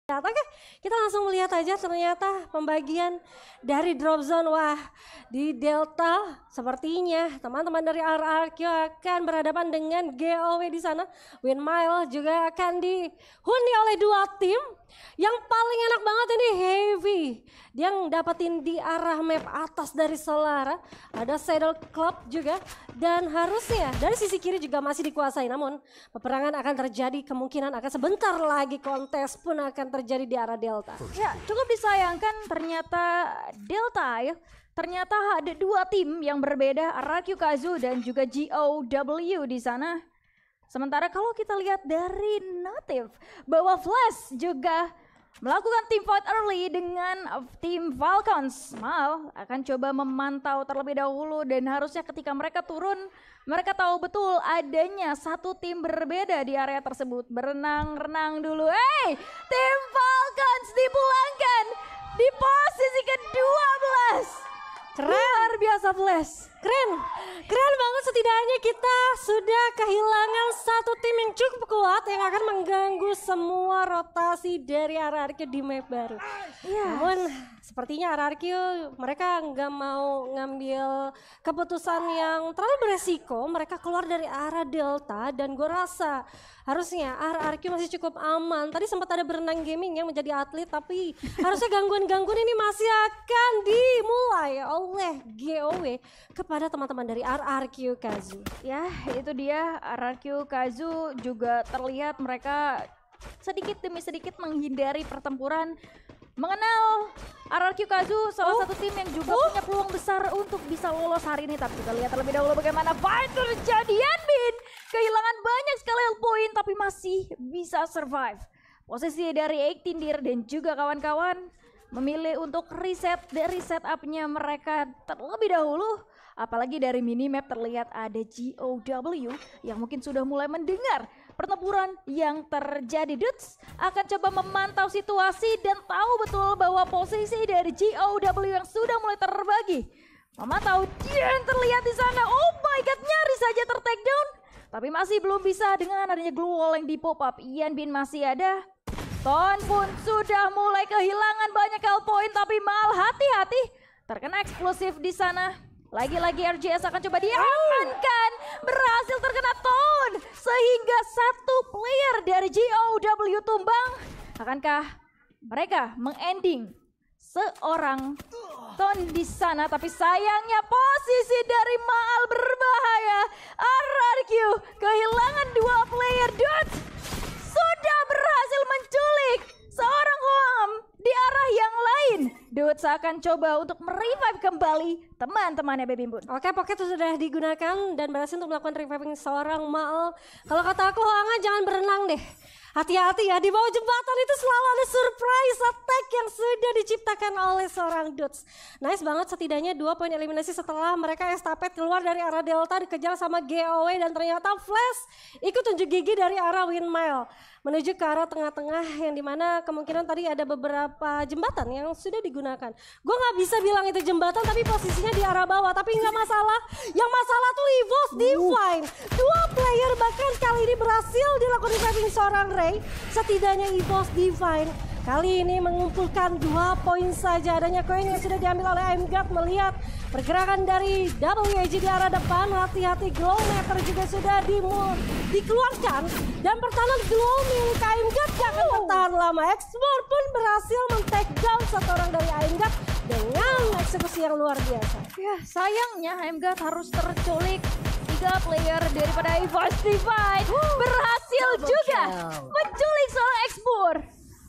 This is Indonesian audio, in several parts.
Oke, kita langsung melihat aja ternyata pembagian dari drop zone. Wah, di Delta sepertinya teman-teman dari RRQ akan berhadapan dengan GOW di sana. Windmile juga akan dihuni oleh dua tim. Yang paling enak banget ini Heavy. Dia dapetin di arah map atas dari Solara. Ada Saddle Club juga. Dan harusnya dari sisi kiri juga masih dikuasai. Namun peperangan akan terjadi, kemungkinan akan sebentar lagi kontes pun akan terjadi di arah Delta. Ya, cukup disayangkan ternyata Delta ya. Ternyata ada dua tim yang berbeda, RRQ Kazu dan juga GOW di sana. Sementara kalau kita lihat dari Native, bahwa Flash juga melakukan team fight early dengan tim Falcons. Mal akan coba memantau terlebih dahulu dan harusnya ketika mereka turun, mereka tahu betul adanya satu tim berbeda di area tersebut. Berenang-renang dulu. Tim Falcons dipulangkan di posisi ke-12. Keren. Luar biasa Flash. Keren banget, setidaknya kita sudah kehilangan satu tim yang cukup kuat yang akan mengganggu semua rotasi dari RRQ di map baru. Namun sepertinya RRQ mereka nggak mau ngambil keputusan yang terlalu beresiko. Mereka keluar dari arah Delta dan gue rasa harusnya RRQ masih cukup aman. Tadi sempat ada berenang gaming yang menjadi atlet, tapi harusnya gangguan-gangguan ini masih akan dimulai oleh GOW kepada teman-teman dari RRQ Kazu. Ya, itu dia RRQ Kazu juga terlihat mereka sedikit demi sedikit menghindari pertempuran. Mengenal RRQ Kazu salah satu tim yang juga punya peluang besar untuk bisa lolos hari ini. Tapi kita lihat terlebih dahulu bagaimana fight terjadi. Yanbin kehilangan banyak sekali health point tapi masih bisa survive. Posisi dari 18 Deer dan juga kawan-kawan memilih untuk reset dari setupnya mereka terlebih dahulu. Apalagi dari minimap terlihat ada GOW yang mungkin sudah mulai mendengar pertempuran yang terjadi. Dudes akan coba memantau situasi dan tahu betul bahwa posisi dari GOW yang sudah mulai terbagi. Memantau Jian terlihat di sana. Oh my god, nyaris saja ter-take down. Tapi masih belum bisa dengan adanya glue wall yang di pop up. Yanbin masih ada. Ton pun sudah mulai kehilangan banyak health point, tapi Mal hati-hati terkena eksplosif di sana. Lagi-lagi RJS akan coba diamankan. Berhasil terkena Ton. Sehingga satu player dari GOW tumbang. Akankah mereka mengending seorang Ton di sana? Tapi sayangnya posisi dari Maal berbahaya. RRQ kehilangan dua player. Dudes sudah berhasil menculik seorang Hoam di arah yang lain. Dudes akan coba untuk merevive kembali teman-temannya Baby Moon. Oke, pocket sudah digunakan dan berhasil untuk melakukan reviving seorang Maal. Kalau kata aku, Hoanga jangan berenang deh. Hati-hati ya, di bawah jembatan itu selalu ada surprise attack yang sudah diciptakan oleh seorang Dudes. Nice banget, setidaknya 2 poin eliminasi setelah mereka estafet keluar dari arah Delta dikejar sama GOW dan ternyata Flash ikut tunjuk gigi dari arah Windmile menuju ke arah tengah-tengah yang dimana kemungkinan tadi ada beberapa jembatan yang sudah digunakan. Gue nggak bisa bilang itu jembatan tapi posisinya di arah bawah, tapi nggak masalah. Yang masalah tuh EVOS Divine. Dua player bahkan kali ini berhasil dilakukan reviving seorang Ray. Setidaknya EVOS Divine kali ini mengumpulkan 2 poin saja. Adanya koin yang sudah diambil oleh Aimgard melihat pergerakan dari WAG di arah depan. Hati-hati, glow meter juga sudah dikeluarkan dan pertahanan glow milik Aimgard gak akan bertahan lama. Explore pun berhasil men-take down satu orang dari Aimgard dengan eksekusi yang luar biasa. Ya, sayangnya Aimgard harus terculik. 3 player daripada EVOS Divine berhasil juga menculik seorang Explore.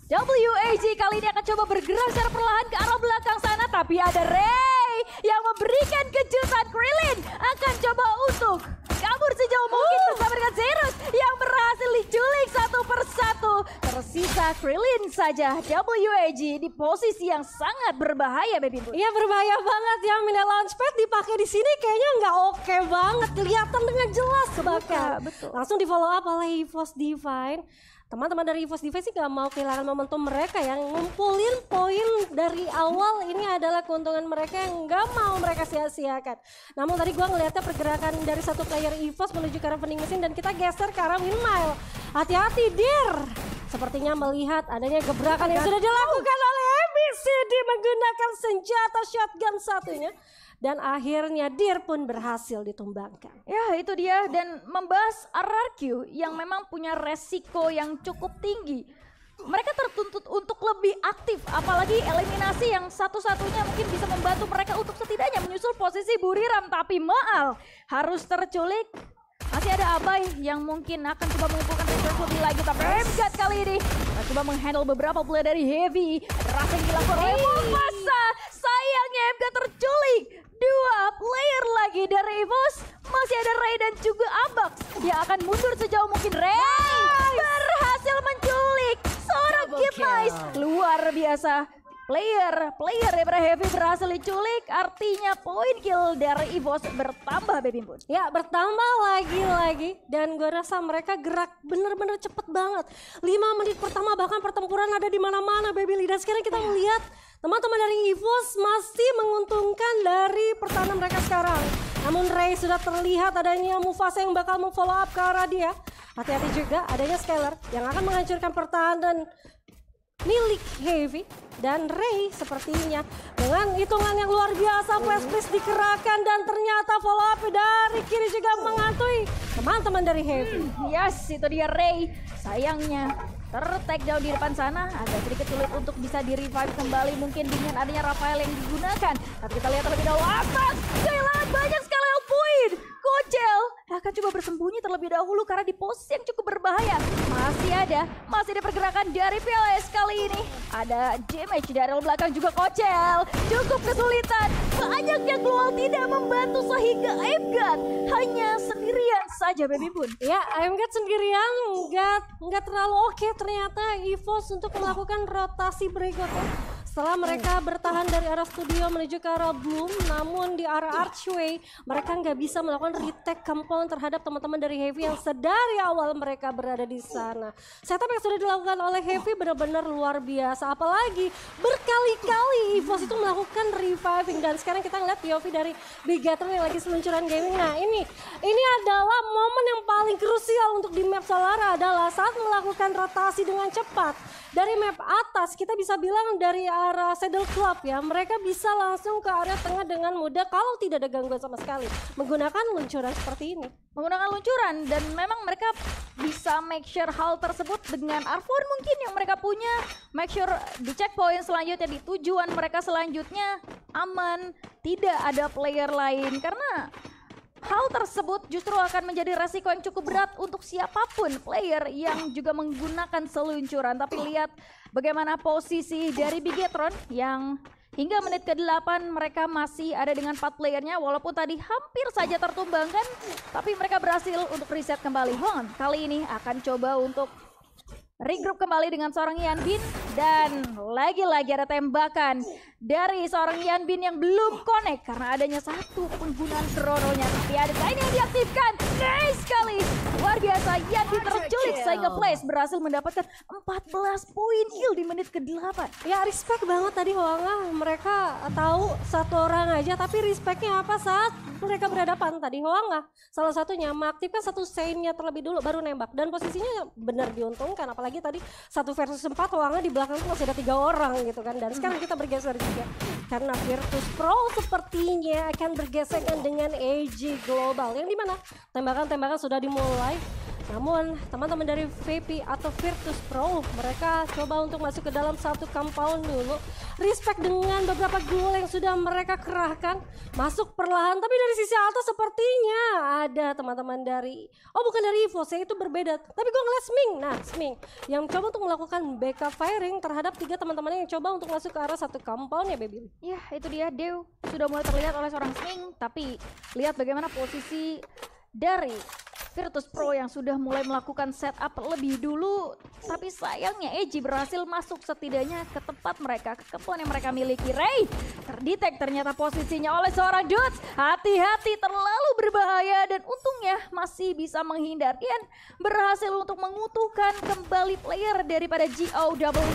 WAG kali ini akan coba bergerak secara perlahan ke arah belakang sana, tapi ada Ray yang memberikan kejutan. Krillin akan coba untuk kabur sejauh mungkin bersama dengan Zerus yang berhasil diculik satu persatu. Tersisa Krillin saja. WAG di posisi yang sangat berbahaya, Baby Moon. Iya, berbahaya banget ya. Mini launchpad dipakai di sini kayaknya nggak oke banget, kelihatan dengan jelas bahkan. Betul. Langsung di follow up oleh EVOS Divine. Teman-teman dari EVOS Divine sih gak mau kehilangan momentum mereka yang ngumpulin poin dari awal. Ini adalah keuntungan mereka yang gak mau mereka sia-siakan. Namun tadi gue ngeliatnya pergerakan dari satu player EVOS menuju ke arah vending machine dan kita geser ke arah Windmile. Hati-hati Deer. Sepertinya melihat adanya gebrakan yang sudah dilakukan oleh ABCD menggunakan senjata shotgun satunya. Dan akhirnya Dir pun berhasil ditumbangkan. Ya itu dia, dan membahas RRQ yang memang punya resiko yang cukup tinggi. Mereka tertuntut untuk lebih aktif, apalagi eliminasi yang satu-satunya mungkin bisa membantu mereka untuk setidaknya menyusul posisi Buriram. Tapi Maal harus terculik. Masih ada Abai yang mungkin akan coba mengumpulkan resource lebih lagi. Tapi MGAT kali ini coba menghandle beberapa player dari Heavy. Rasa yang dilakukan oleh Mufasa. Sayangnya MGAT terculik. 2 player lagi dari EVOS. Masih ada Ray dan juga Abax. Dia akan mundur sejauh mungkin. Ray berhasil menculik seorang Kid Nice. Luar biasa. Player daripada Heavy berhasil diculik, artinya poin kill dari EVOS bertambah, Baby Pun. Ya, bertambah lagi dan gue rasa mereka gerak bener-bener cepet banget. 5 menit pertama bahkan pertempuran ada di mana-mana, Baby Lee. Dan sekarang kita melihat teman-teman dari EVOS masih menguntungkan dari pertahanan mereka sekarang. Namun Ray sudah terlihat adanya Mufasa yang bakal memfollow up ke arah dia. Hati-hati juga adanya Scalar yang akan menghancurkan pertahanan milik Heavy. Dan Ray sepertinya dengan hitungan yang luar biasa flash blast dikerahkan dan ternyata follow up dari kiri juga menghantui teman-teman dari Heavy. Yes, itu dia Ray. Sayangnya ter-tag jauh di depan sana, agak sedikit sulit untuk bisa di-revive kembali mungkin dengan adanya Rafael yang digunakan. Tapi kita lihat terlebih dahulu atas, kehilangan banyak sekali poin. Kocel akan coba bersembunyi terlebih dahulu karena di posisi yang cukup berbahaya. Masih ada pergerakan dari PLS kali ini. Ada damage dari belakang juga Kocel. Cukup kesulitan. Banyaknya keluar tidak membantu sehingga Aimgat hanya sendirian saja, Baby Pun. Ya, Aimgat sendirian nggak terlalu oke ternyata EVOS untuk melakukan rotasi berikutnya. Setelah mereka bertahan dari arah studio menuju ke arah Bloom, namun di arah Archway mereka nggak bisa melakukan retake compound terhadap teman-teman dari Heavy yang sedari awal mereka berada di sana. Setup yang sudah dilakukan oleh Heavy benar-benar luar biasa, apalagi berkali-kali EVOS itu melakukan reviving. Dan sekarang kita ngeliat POV dari Bigatron yang lagi seluncuran gaming. Nah ini adalah momen yang paling krusial untuk di map Solara adalah saat melakukan rotasi dengan cepat. Dari map atas kita bisa bilang dari arah Saddle Club ya, mereka bisa langsung ke area tengah dengan mudah kalau tidak ada gangguan sama sekali menggunakan luncuran seperti ini. Menggunakan luncuran, dan memang mereka bisa make sure hal tersebut dengan R4 mungkin yang mereka punya. Make sure di checkpoint selanjutnya, di tujuan mereka selanjutnya aman, tidak ada player lain, karena hal tersebut justru akan menjadi resiko yang cukup berat untuk siapapun player yang juga menggunakan seluncuran. Tapi lihat bagaimana posisi dari Bigetron yang hingga menit ke-8 mereka masih ada dengan 4 playernya. Walaupun tadi hampir saja tertumbangkan, tapi mereka berhasil untuk reset kembali. Hon kali ini akan coba untuk regroup kembali dengan seorang Yanbin. Dan lagi-lagi ada tembakan dari seorang Yanbin yang belum connect karena adanya satu penggunaan krononya. Tapi ada lain yang diaktifkan. Nice sekali. Luar biasa, Yanbin terculik sehingga Flash berhasil mendapatkan 14 poin kill di menit ke-8. Ya respect banget tadi Hoanga, mereka tahu satu orang aja tapi respectnya apa saat mereka berhadapan tadi. Hoanga salah satunya mengaktifkan satu Saint-nya terlebih dulu baru nembak, dan posisinya benar diuntungkan, apalagi tadi 1 versus 4 Hoanga di belakang tuh masih ada 3 orang gitu kan. Dan sekarang kita bergeser juga karena Virtus Pro sepertinya akan bergesekan dengan AG Global, yang dimana tembakan-tembakan sudah dimulai. Namun teman-teman dari VP atau Virtus Pro mereka coba untuk masuk ke dalam satu compound dulu. Respect dengan beberapa gol yang sudah mereka kerahkan, masuk perlahan. Tapi dari sisi atas sepertinya ada teman-teman dari, oh bukan dari EVOS ya, itu berbeda. Tapi gue ngeliat Sming, nah Sming yang coba untuk melakukan backup firing terhadap 3 teman-teman yang coba untuk masuk ke arah satu compound ya Baby. Ya itu dia, Dew sudah mulai terlihat oleh seorang Sming. Tapi lihat bagaimana posisi dari Virtus Pro yang sudah mulai melakukan setup lebih dulu. Tapi sayangnya EG berhasil masuk setidaknya ke tempat mereka, ke compound yang mereka miliki. Ray terdetek ternyata posisinya oleh seorang Dudes. Hati-hati, terlalu berbahaya, dan untungnya masih bisa menghindar. Ian berhasil untuk mengutuhkan kembali player daripada GOWGO.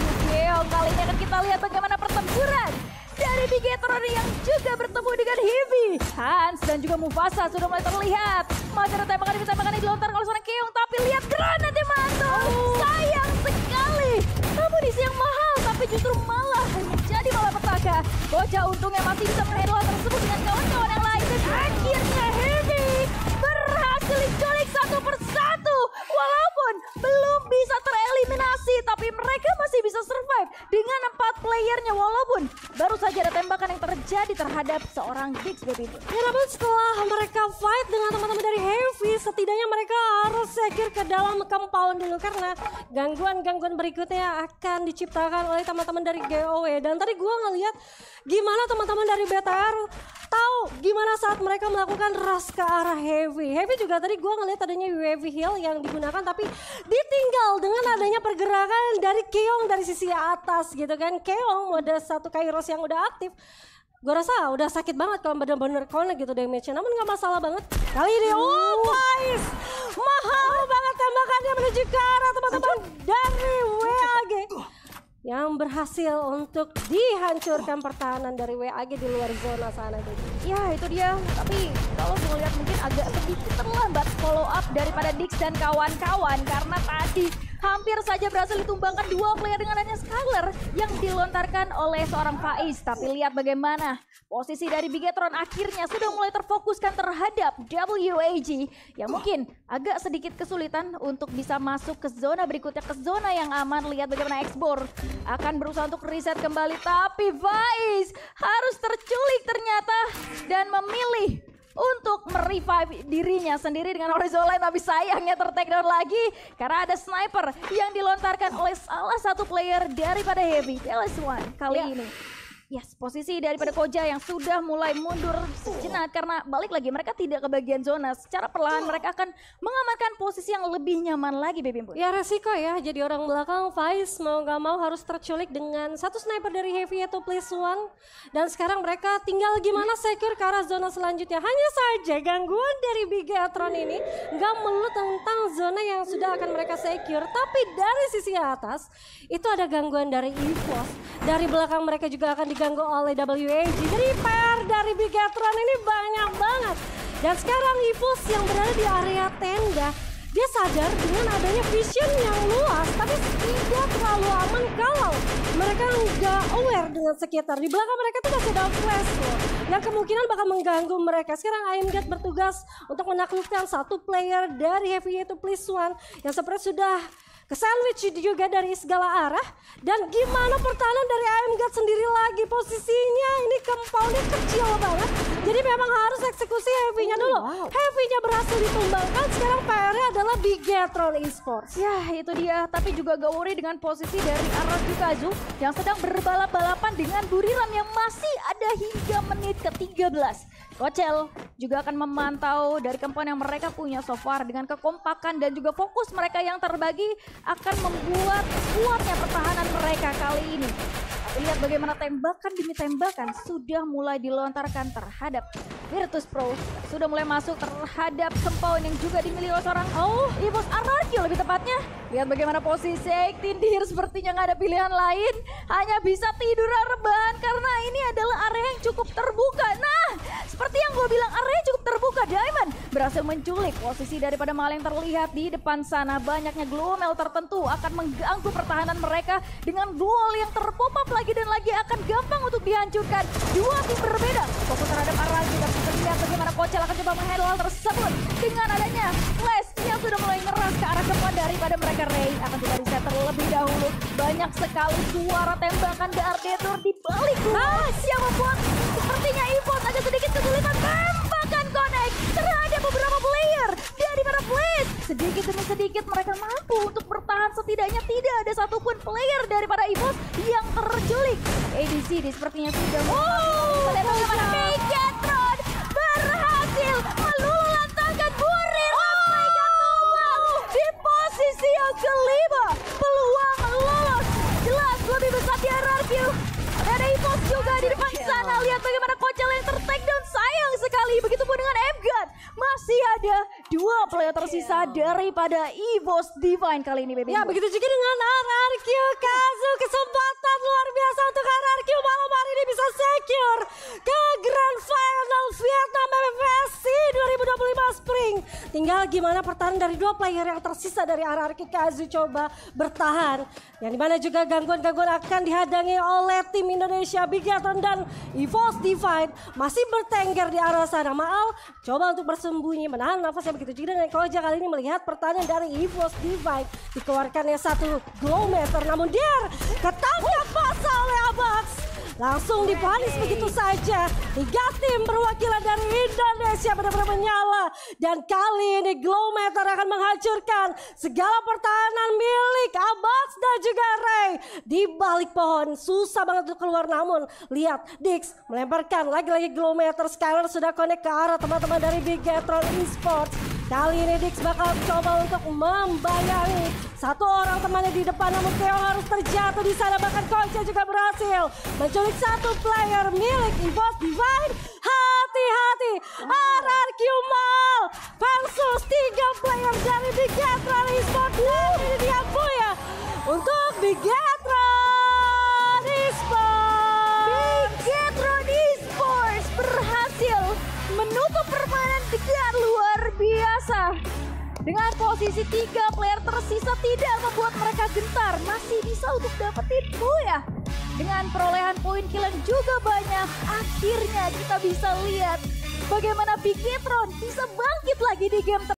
Kali ini akan kita lihat bagaimana pertempuran dari Bigetron yang juga bertemu dengan Heavy. Hans dan juga Mufasa sudah mulai terlihat. Masih ada tembakan yang dilontarkan oleh seorang Keong, tapi lihat granatnya mantul. Sayang sekali misi yang mahal, tapi justru malah menjadi malapetaka. Bocah untungnya masih bisa menghandle hal tersebut dengan kawan-kawan yang lain. Dan akhirnya Heavy berhasil diculik satu persatu. Walaupun belum bisa tereliminasi, tapi mereka masih bisa survive dengan 4 playernya. Walaupun baru saja ada tembakan yang terjadi terhadap seorang Dix, baby. Ya namun setelah mereka fight dengan teman-teman dari Heavy, setidaknya mereka harus secure ke dalam compound dulu karena gangguan-gangguan berikutnya akan diciptakan oleh teman-teman dari GOW. Dan tadi gue ngeliat gimana teman-teman dari BTR tahu gimana saat mereka melakukan rush ke arah Heavy. Heavy juga tadi gue ngeliat adanya UAV Hill yang digunakan tapi ditinggal dengan adanya pergerakan dari Keong dari sisi atas gitu kan. Keong ada satu Kairos yang udah aktif. Gue rasa udah sakit banget kalau bener-bener connect gitu damage-nya. Namun gak masalah banget. Kali ini Vice mahal banget tembakannya menuju ke arah teman-teman dari WAG yang berhasil untuk dihancurkan pertahanan dari WAG di luar zona sana. Ya itu dia, tapi kalau melihat mungkin agak sedikit terlambat follow up daripada Dix dan kawan-kawan karena tadi hampir saja berhasil ditumbangkan 2 player dengan adanya Skyler yang dilontarkan oleh seorang Faiz. Tapi lihat bagaimana posisi dari Bigetron akhirnya sudah mulai terfokuskan terhadap WAG yang mungkin agak sedikit kesulitan untuk bisa masuk ke zona berikutnya, ke zona yang aman. Lihat bagaimana Xbor akan berusaha untuk reset kembali, tapi Faiz harus terculik ternyata dan memilih untuk merevive dirinya sendiri dengan horizontal, tapi sayangnya ter-takedown lagi karena ada sniper yang dilontarkan oleh salah satu player daripada Heavy, LS1 kali ini. Yes, posisi daripada Koja yang sudah mulai mundur sejenak karena balik lagi mereka tidak ke bagian zona. Secara perlahan mereka akan mengamankan posisi yang lebih nyaman lagi, Baby Boy. Ya resiko ya, jadi orang belakang Vice mau gak mau harus terculik dengan satu sniper dari Heavy yaitu Place One. Dan sekarang mereka tinggal gimana secure ke arah zona selanjutnya. Hanya saja gangguan dari Bigetron ini gak melulu tentang zona yang sudah akan mereka secure. Tapi dari sisi atas itu ada gangguan dari EVOS. Dari belakang mereka juga akan diganggu oleh WAG. Jadi PR dari Bigetron ini banyak banget. Dan sekarang EVOS yang berada di area tenda, dia sadar dengan adanya vision yang luas, tapi tidak terlalu aman kalau mereka nggak aware dengan sekitar. Di belakang mereka tuh masih ada flash loh, yang kemungkinan bakal mengganggu mereka. Sekarang IMGAT bertugas untuk menaklukkan satu player dari Heavy yaitu Place One yang seperti sudah ke-sandwich juga dari segala arah. Dan gimana pertahanan dari IMGAT sendiri lagi, posisinya ini compoundnya kecil banget. Jadi memang harus eksekusi Heavy-nya dulu. Heavy-nya berhasil ditumbangkan, sekarang PR-nya adalah Bigetron Esports. Ya itu dia, tapi juga gak worry dengan posisi dari Araki Kazu yang sedang berbalap-balapan dengan Buriram yang masih ada hingga menit ke-13. Kocel juga akan memantau dari kemampuan yang mereka punya so far dengan kekompakan dan juga fokus mereka yang terbagi akan membuat kuatnya pertahanan mereka kali ini. Lihat bagaimana tembakan demi tembakan sudah mulai dilontarkan terhadap Virtus Pro. Sudah mulai masuk terhadap compound yang juga dimiliki oleh seorang EVOS Anarchy lebih tepatnya. Lihat bagaimana posisi Tindir sepertinya nggak ada pilihan lain. Hanya bisa tidur rebahan karena ini adalah area yang cukup terbuka. Nah, seperti yang gue bilang area cukup terbuka. Diamond berhasil menculik posisi daripada Mal yang terlihat di depan sana. Banyaknya glowmel tertentu akan mengganggu pertahanan mereka dengan duel yang terpop up lagi dan lagi akan gampang untuk dihancurkan. Dua tim berbeda fokus terhadap Araki dan kita lihat bagaimana Kocel akan coba menghandle hal tersebut dengan adanya Flash yang sudah mulai ngeras ke arah depan daripada mereka. Ray akan kita reset terlebih dahulu. Banyak sekali suara tembakan Gardetor di balik yang membuat sepertinya EVOS agak sedikit kesulitan tembakan connect terhadap beberapa player daripada Flash. Sedikit demi sedikit mereka mampu untuk bertahan, setidaknya tidak ada satupun player daripada EVOS yang terculik. ADC sepertinya sudah kita lihat bagaimana Bigetron berhasil meluluhlantangkan Buriram. Mereka tumbang di posisi yang kelima. Peluang lolos jelas lebih besar di Ararkyu. Ada EVOS juga di depan sana. Lihat bagaimana Kocel yang ter-takedown, sayang sekali. Begitupun dengan MGAT. Masih ada dua player tersisa daripada EVOS Divine kali ini, Baby. Ya, begitu juga dengan Ararkyu Kazu. Kesempatan luar biasa untuk Ararkyu malam hari ini bisa secure ke Grand Final Vietnam MFSC 2025 Spring. Tinggal gimana pertahanan dari dua player yang tersisa dari Ararkyu Kazu coba bertahan. Yang dimana juga gangguan-gangguan akan dihadangi oleh tim Indonesia. Bigatron dan EVOS Divine masih bertengger di arah sana. Maal coba untuk bersembunyi, menahan nafasnya begitu juga dengan Koja kali ini melihat pertahanan dari EVOS Divine. Dikeluarkannya satu glow meter, namun dia ketangkap basah oleh Abax. Langsung dipanis begitu saja. 3 tim perwakilan dari Indonesia benar-benar menyala. Dan kali ini glow meter akan menghancurkan segala pertahanan milik Abax dan juga Ray. Di balik pohon susah banget untuk keluar, namun lihat Dix melemparkan lagi-lagi glow meter. Skyler sudah connect ke arah teman-teman dari Bigatron Esports. Kali ini Dix bakal coba untuk membayangi satu orang temannya di depan, namun Keong harus terjatuh di sana. Bahkan Koja juga berhasil menculik satu player milik EVOS Divine. Hati-hati, RRQ Mal versus 3 player dari Bigatron Esports. Dan ini dia ya untuk Bigatron Esports. Bigatron Esports berhasil menutup permainan dengan luar biasa. Dengan posisi 3 player tersisa tidak membuat mereka gentar. Masih bisa untuk dapetin ya. Dengan perolehan poin kill yang juga banyak, akhirnya kita bisa lihat bagaimana Bigatron bisa bangkit lagi di game